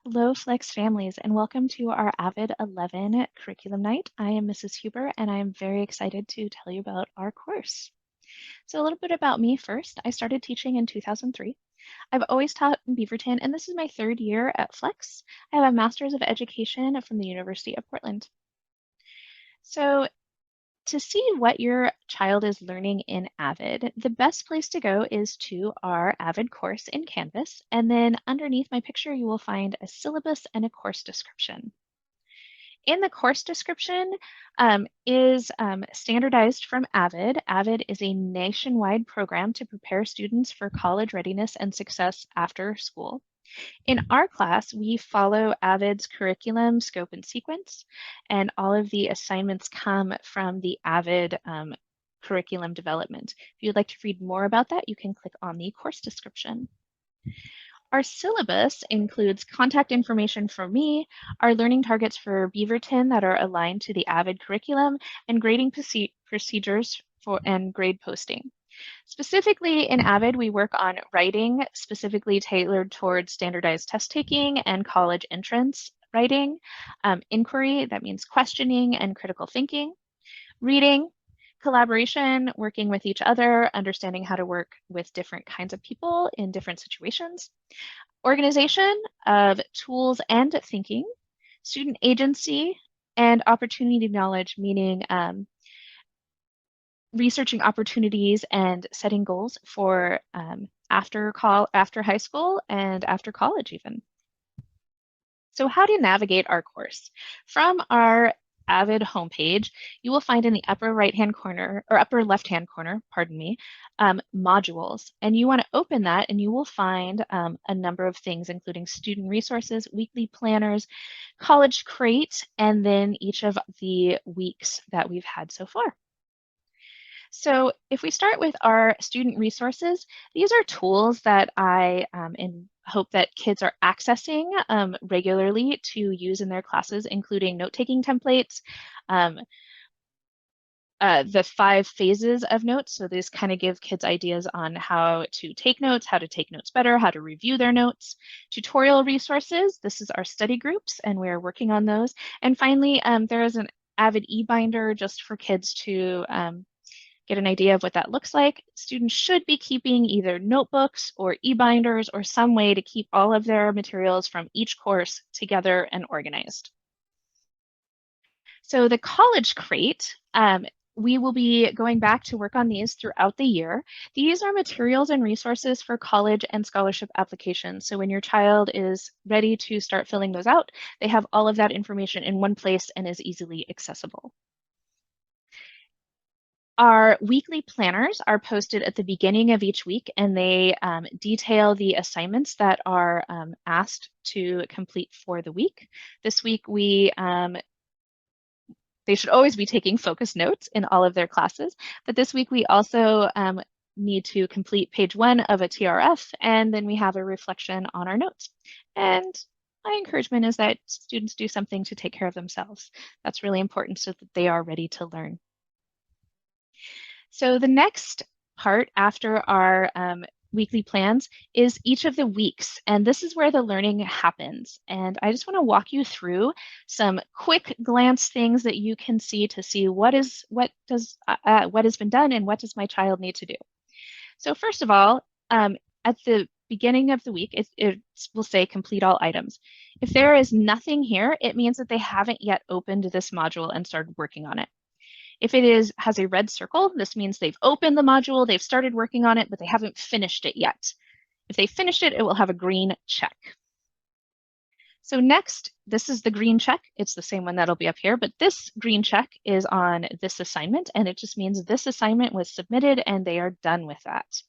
Hello, Flex families, and welcome to our AVID 11 curriculum night. I am Mrs. Huber, and I am very excited to tell you about our course. So, a little bit about me first. I started teaching in 2003. I've always taught in Beaverton, and this is my third year at Flex. I have a Master's of Education from the University of Portland. So, to see what your child is learning in AVID, the best place to go is to our AVID course in Canvas, and then underneath my picture, you will find a syllabus and a course description. In the course description is standardized from AVID. AVID is a nationwide program to prepare students for college readiness and success after school. In our class, we follow AVID's curriculum, scope, and sequence, and all of the assignments come from the AVID curriculum development. If you'd like to read more about that, you can click on the course description. Our syllabus includes contact information for me, our learning targets for Beaverton that are aligned to the AVID curriculum, and grading procedures and grade posting. Specifically in AVID, we work on writing, specifically tailored towards standardized test taking and college entrance writing, inquiry, that means questioning and critical thinking, reading, collaboration, working with each other, understanding how to work with different kinds of people in different situations, organization of tools and thinking, student agency, and opportunity knowledge, meaning researching opportunities and setting goals for after high school and after college even. So how to navigate our course. From our AVID homepage, you will find in the upper right-hand corner, or upper left-hand corner, pardon me, modules. And you want to open that and you will find a number of things, including student resources, weekly planners, college crate, and then each of the weeks that we've had so far. So if we start with our student resources, these are tools that I hope that kids are accessing regularly to use in their classes, including note-taking templates, the 5 phases of notes. So these kind of give kids ideas on how to take notes better, how to review their notes. Tutorial resources, this is our study groups, and we're working on those. And finally, there is an AVID e-binder just for kids to get an idea of what that looks like. Students should be keeping either notebooks or e-binders or some way to keep all of their materials from each course together and organized. So the college crate, we will be going back to work on these throughout the year. These are materials and resources for college and scholarship applications. So when your child is ready to start filling those out, they have all of that information in one place and is easily accessible. Our weekly planners are posted at the beginning of each week, and they detail the assignments that are asked to complete for the week. This week, they should always be taking focus notes in all of their classes, but this week we also need to complete page 1 of a TRF, and then we have a reflection on our notes. And my encouragement is that students do something to take care of themselves. That's really important so that they are ready to learn. So the next part after our weekly plans is each of the weeks, and this is where the learning happens. And I just want to walk you through some quick glance things that you can see to see what has been done and what does my child need to do. So first of all, at the beginning of the week, it will say complete all items. If there is nothing here, it means that they haven't yet opened this module and started working on it. If it has a red circle, this means they've opened the module, they've started working on it, but they haven't finished it yet. If they finished it, it will have a green check. So next, this is the green check. It's the same one that'll be up here, but this green check is on this assignment, and it just means this assignment was submitted and they are done with that.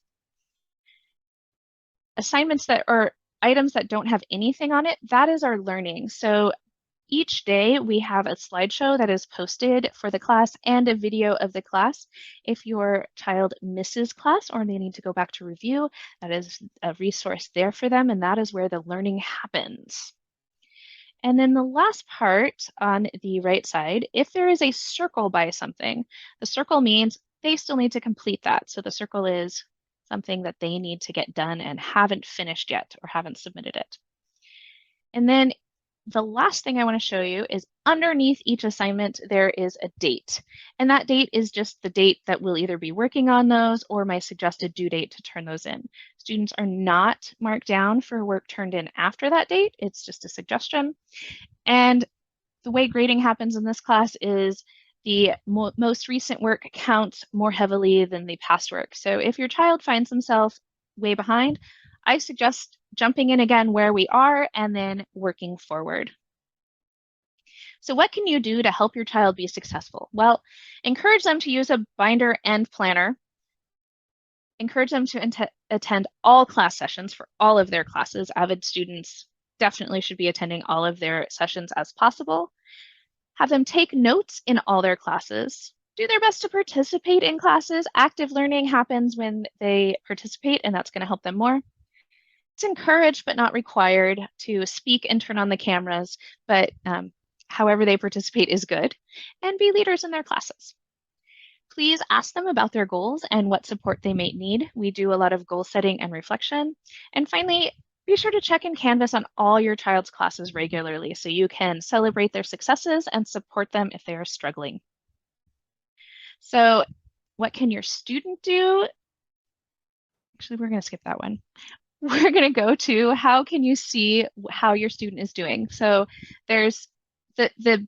Assignments that are items that don't have anything on it, that is our learning. So each day we have a slideshow that is posted for the class and a video of the class. If your child misses class or they need to go back to review, that is a resource there for them, and that is where the learning happens. And then the last part on the right side, if there is a circle by something, the circle means they still need to complete that. So the circle is something that they need to get done and haven't finished yet or haven't submitted it. And then the last thing I want to show you is underneath each assignment, there is a date. And that date is just the date that we'll either be working on those or my suggested due date to turn those in. Students are not marked down for work turned in after that date. It's just a suggestion. And the way grading happens in this class is the most recent work counts more heavily than the past work. So if your child finds themselves way behind, I suggest jumping in again where we are and then working forward. So what can you do to help your child be successful? Well, encourage them to use a binder and planner. Encourage them to attend all class sessions for all of their classes. AVID students definitely should be attending all of their sessions as possible. Have them take notes in all their classes. Do their best to participate in classes. Active learning happens when they participate, and that's going to help them more. It's encouraged but not required to speak and turn on the cameras, but however they participate is good. And be leaders in their classes. Please ask them about their goals and what support they may need. We do a lot of goal setting and reflection. And finally, be sure to check in Canvas on all your child's classes regularly so you can celebrate their successes and support them if they are struggling. So what can your student do? Actually, we're going to skip that one. We're going to go to how can you see how your student is doing. So there's the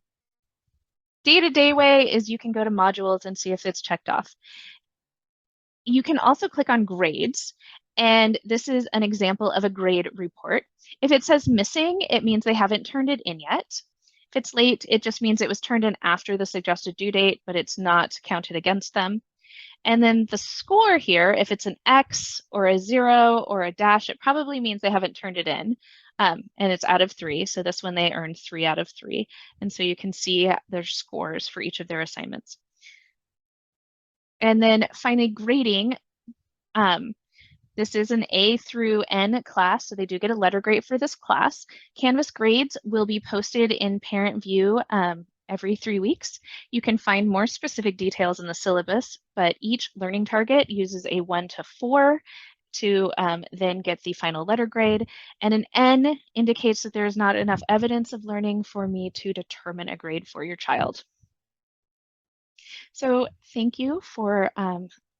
day-to-day way is you can go to modules and see if it's checked off. You can also click on grades, and this is an example of a grade report. If it says missing, it means they haven't turned it in yet. If it's late, it just means it was turned in after the suggested due date, but it's not counted against them. And then the score here, if it's an X or a 0 or a dash, it probably means they haven't turned it in. And it's out of 3. So this one they earned 3 out of 3. And so you can see their scores for each of their assignments. And then finally, grading. This is an A through N class, so they do get a letter grade for this class. Canvas grades will be posted in Parent View every 3 weeks. You can find more specific details in the syllabus, but each learning target uses a 1 to 4 to then get the final letter grade. And an N indicates that there is not enough evidence of learning for me to determine a grade for your child. So thank you for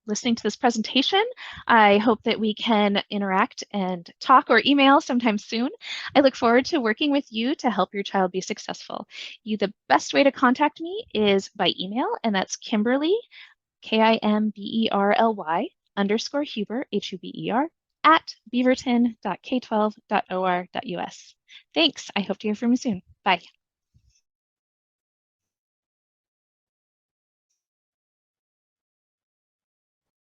listening to this presentation. I hope that we can interact and talk or email sometime soon. I look forward to working with you to help your child be successful. The best way to contact me is by email, and that's Kimberly, Kimberly _Huber, Huber, at beaverton.k12.or.us. Thanks. I hope to hear from you soon. Bye.